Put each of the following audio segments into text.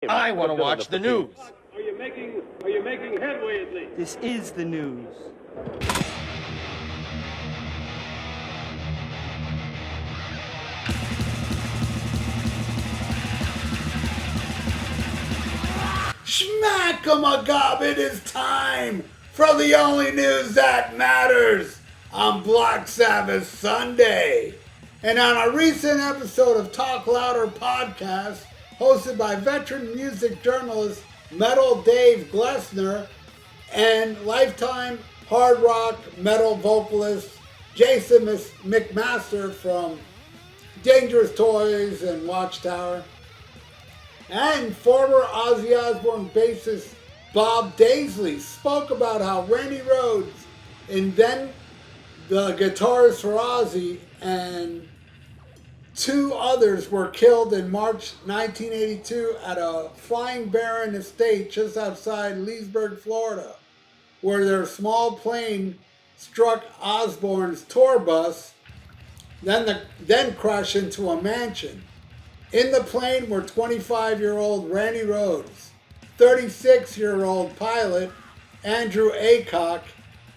I want to watch the news. Are you making headway at least? This is the news. Schmack-a-ma-gob, it is time for the only news that matters on Black Sabbath Sunday. And on a recent episode of Talk Louder podcast, hosted by veteran music journalist Metal Dave Glessner and lifetime hard rock metal vocalist Jason McMaster from Dangerous Toys and Watchtower, and former Ozzy Osbourne bassist Bob Daisley spoke about how Randy Rhoads and then the guitarist for Ozzy and two others were killed in March 1982 at a Flying Baron estate just outside Leesburg, Florida, where their small plane struck Osbourne's tour bus, then crashed into a mansion. In the plane were 25-year-old Randy Rhoads, 36-year-old pilot Andrew Aycock,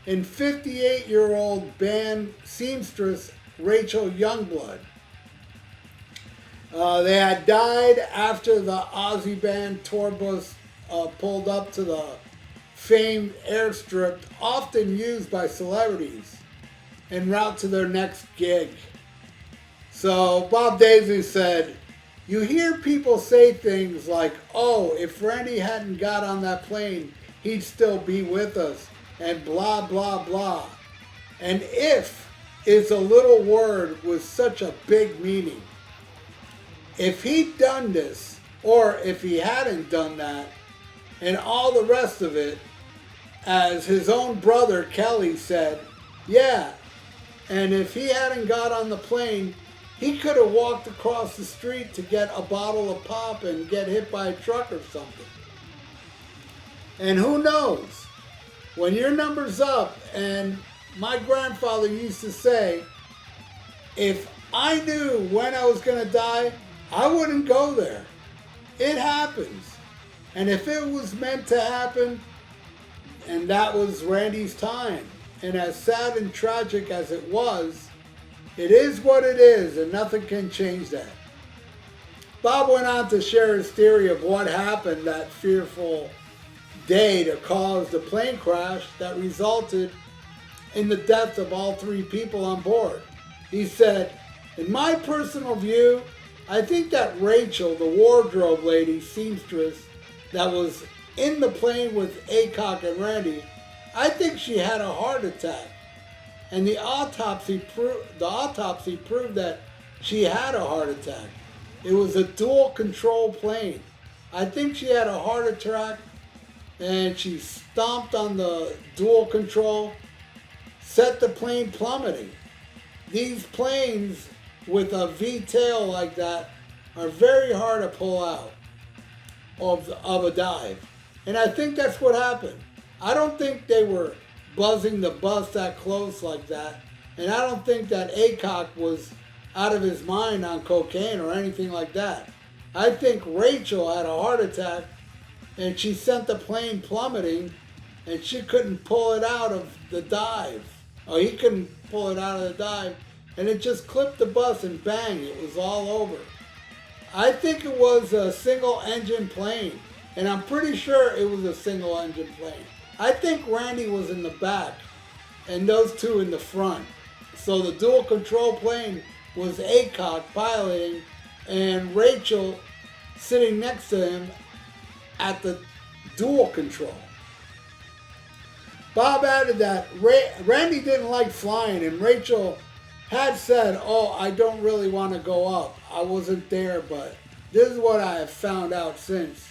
and 58-year-old band seamstress Rachel Youngblood. They had died after the Ozzy band tour bus pulled up to the famed airstrip often used by celebrities en route to their next gig. So Bob Daisley said, "You hear people say things like, oh, if Randy hadn't got on that plane, he'd still be with us, and blah, blah, blah. And if is a little word with such a big meaning. If he'd done this, or if he hadn't done that, and all the rest of it, as his own brother Kelly said, yeah, and if he hadn't got on the plane, he could have walked across the street to get a bottle of pop and get hit by a truck or something. And who knows, when your number's up, and my grandfather used to say, if I knew when I was going to die, I wouldn't go there. It happens. And if it was meant to happen, and that was Randy's time, and as sad and tragic as it was, it is what it is, and nothing can change that. Bob went on to share his theory of what happened that fearful day to cause the plane crash that resulted in the death of all three people on board. He said, in my personal view, I think that Rachel, the wardrobe lady, seamstress, that was in the plane with Aycock and Randy, I think she had a heart attack. And the autopsy proved that she had a heart attack. It was a dual control plane. I think she had a heart attack and she stomped on the dual control, set the plane plummeting. These planes with a V-tail like that are very hard to pull out of a dive. And I think that's what happened. I don't think they were buzzing the bus that close like that. And I don't think that Aycock was out of his mind on cocaine or anything like that. I think Rachel had a heart attack and she sent the plane plummeting and she couldn't pull it out of the dive. Or he couldn't pull it out of the dive. And it just clipped the bus and bang, it was all over. I think it was a single engine plane. And I'm pretty sure it was a single engine plane. I think Randy was in the back and those two in the front. So the dual control plane was Aycock piloting and Rachel sitting next to him at the dual control. Bob added that Randy didn't like flying and Rachel had said, oh, I don't really want to go up. I wasn't there, but this is what I have found out since.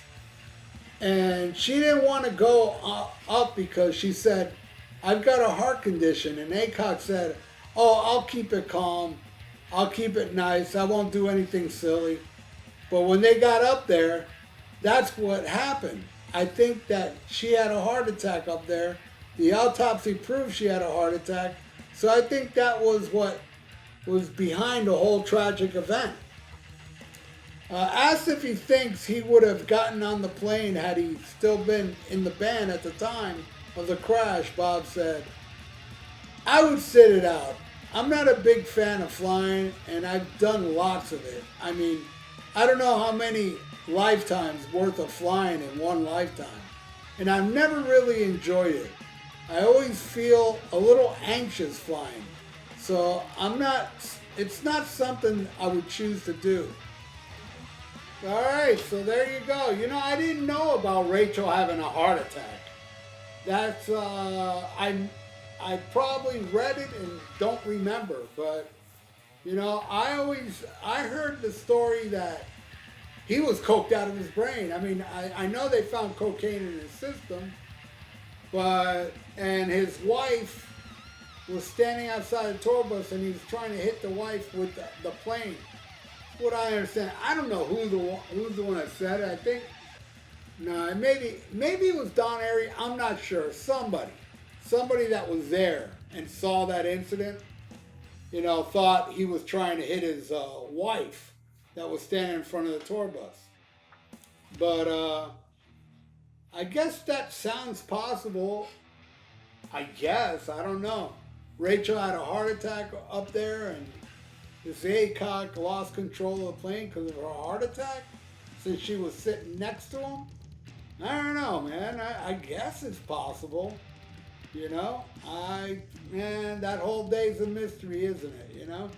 And she didn't want to go up because she said, I've got a heart condition. And Aycock said, oh, I'll keep it calm. I'll keep it nice. I won't do anything silly. But when they got up there, that's what happened. I think that she had a heart attack up there. The autopsy proved she had a heart attack. So I think that was what was behind the whole tragic event. Asked if he thinks he would have gotten on the plane had he still been in the band at the time of the crash, Bob said, "I would sit it out. I'm not a big fan of flying, and I've done lots of it. I mean, I don't know how many lifetimes worth of flying in one lifetime, and I've never really enjoyed it. I always feel a little anxious flying, so it's not something I would choose to do." All right, so there you go. You know, I didn't know about Rachel having a heart attack. That's, I probably read it and don't remember, but, you know, I heard the story that he was coked out of his brain. I mean, I know they found cocaine in his system, and his wife was standing outside the tour bus and he was trying to hit the wife with the plane. What I understand, I don't know who's the one that said it. I think, no, maybe it was Don Airy. I'm not sure. Somebody that was there and saw that incident, you know, thought he was trying to hit his wife that was standing in front of the tour bus. But I guess that sounds possible. I guess, I don't know. Rachel had a heart attack up there, and this ACOG lost control of the plane because of her heart attack since she was sitting next to him. I don't know, man. I guess it's possible. You know, that whole day's a mystery, isn't it? You know?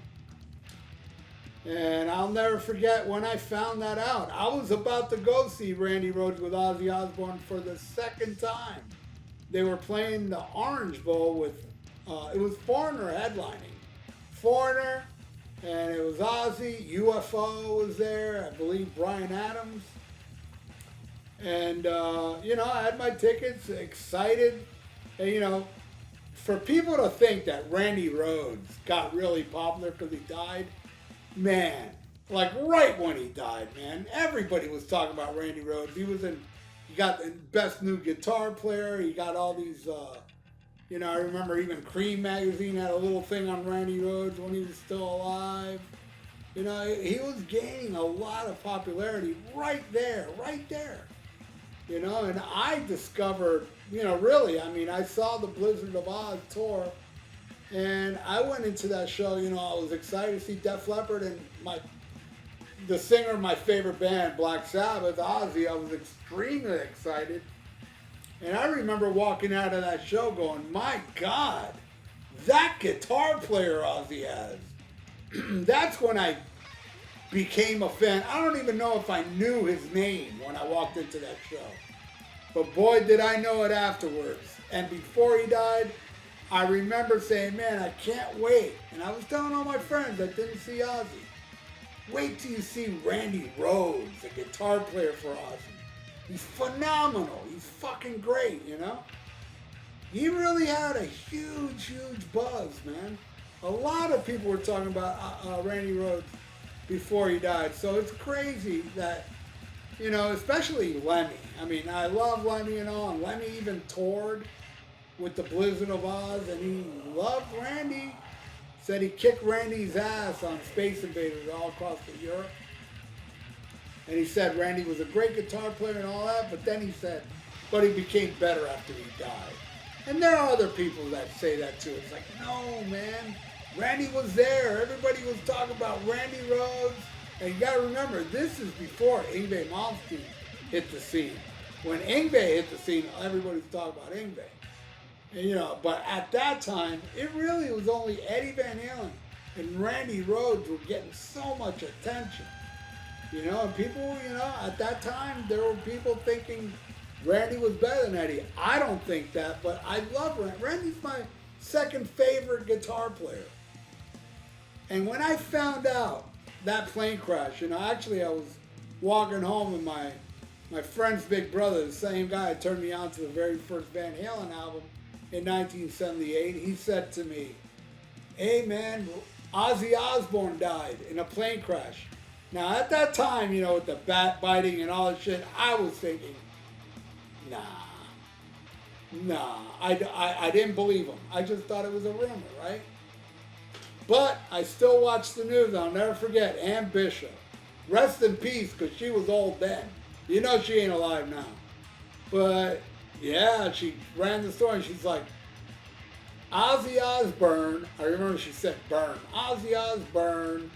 And I'll never forget when I found that out. I was about to go see Randy Rhoads with Ozzy Osbourne for the second time. They were playing the Orange Bowl with, it was Foreigner headlining. Foreigner, and it was Ozzy, UFO was there, I believe Bryan Adams. And, you know, I had my tickets, excited. And, you know, for people to think that Randy Rhoads got really popular because he died, man, like right when he died, man, everybody was talking about Randy Rhoads. He got the best new guitar player. He got all these, you know, I remember even Cream magazine had a little thing on Randy Rhoads when he was still alive. You know, he was gaining a lot of popularity right there. You know, and I discovered, you know, really, I mean, I saw the Blizzard of Oz tour, and I went into that show, you know, I was excited to see Def Leppard and the singer of my favorite band, Black Sabbath, Ozzy. I was extremely excited. And I remember walking out of that show going, my God, that guitar player Ozzy has. That's when I became a fan. I don't even know if I knew his name when I walked into that show. But boy, did I know it afterwards. And before he died, I remember saying, man, I can't wait. And I was telling all my friends that didn't see Ozzy, wait till you see Randy Rhoads, the guitar player for Ozzy. He's phenomenal. He's fucking great, you know? He really had a huge, huge buzz, man. A lot of people were talking about Randy Rhoads before he died. So it's crazy that, you know, especially Lemmy. I mean, I love Lemmy and all. And Lemmy even toured with the Blizzard of Oz, and he loved Randy. Said he kicked Randy's ass on Space Invaders all across Europe. And he said Randy was a great guitar player and all that, but then he said, but he became better after he died. And there are other people that say that too. It's like, no, man, Randy was there. Everybody was talking about Randy Rhoads. And you got to remember, this is before Yngwie Malmsteen hit the scene. When Yngwie hit the scene, everybody was talking about Yngwie. And, you know, but at that time, it really was only Eddie Van Halen and Randy Rhoads were getting so much attention. You know, and people, you know, at that time, there were people thinking Randy was better than Eddie. I don't think that, but I love Randy. Randy's my second favorite guitar player. And when I found out that plane crash, you know, actually I was walking home with my friend's big brother, the same guy that turned me on to the very first Van Halen album in 1978. He said to me, hey man, Ozzy Osbourne died in a plane crash. Now at that time, you know, with the bat biting and all that shit, I was thinking, nah, I didn't believe him. I just thought it was a rumor, right? But I still watch the news. I'll never forget Ann Bishop. Rest in peace, because she was old then. You know she ain't alive now. But, yeah, she ran the store and she's like, Ozzy Osbourne, I remember she said burn, Ozzy Osbourne,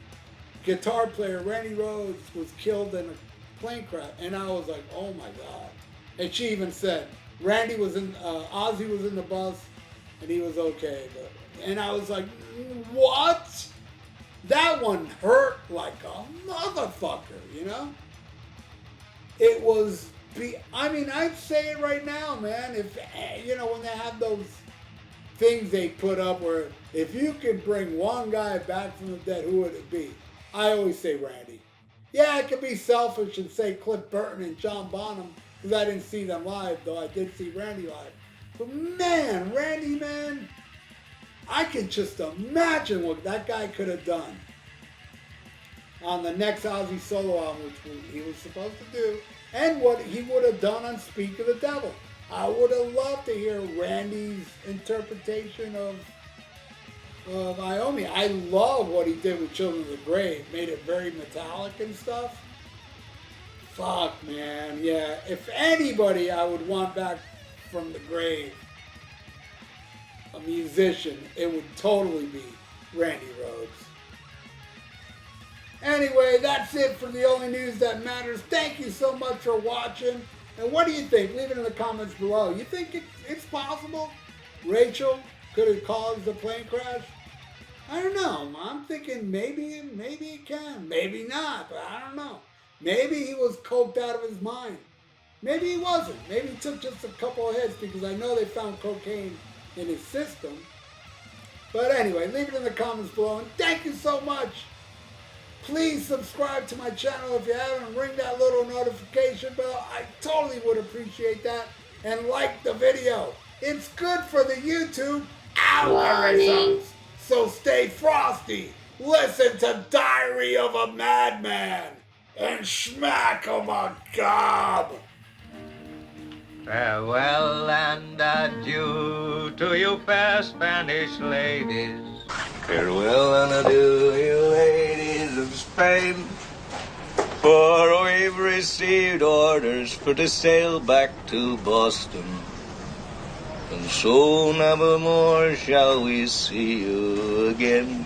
guitar player Randy Rhoads was killed in a plane crash. And I was like, oh my God. And she even said, Ozzy was in the bus and he was okay. And I was like, what? That one hurt like a motherfucker, you know? It was, I'd say it right now, man. If, when they have those things they put up where if you can bring one guy back from the dead, who would it be? I always say Randy. Yeah, I could be selfish and say Cliff Burton and John Bonham because I didn't see them live, though I did see Randy live. But man, Randy, man, I can just imagine what that guy could have done on the next Ozzy solo album, which he was supposed to do, and what he would have done on Speak of the Devil. I would have loved to hear Randy's interpretation of Iommi. I love what he did with Children of the Grave. Made it very metallic and stuff. Fuck, man. Yeah, if anybody I would want back from the grave, a musician, it would totally be Randy Rhoads. Anyway, that's it for the only news that matters. Thank you so much for watching. And what do you think? Leave it in the comments below. You think it's possible Rachel could have caused the plane crash? I don't know. I'm thinking maybe it can. Maybe not, but I don't know. Maybe he was coked out of his mind. Maybe he wasn't. Maybe he took just a couple of hits because I know they found cocaine in his system. But anyway, leave it in the comments below. And thank you so much. Please subscribe to my channel if you haven't, and ring that little notification bell. I totally would appreciate that. And like the video. It's good for the YouTube algorithms. So stay frosty. Listen to Diary of a Madman. And smack 'em a gob. Farewell and adieu to you fair Spanish ladies. Farewell and adieu, you ladies of Spain. For we've received orders for to sail back to Boston. And so never more shall we see you again.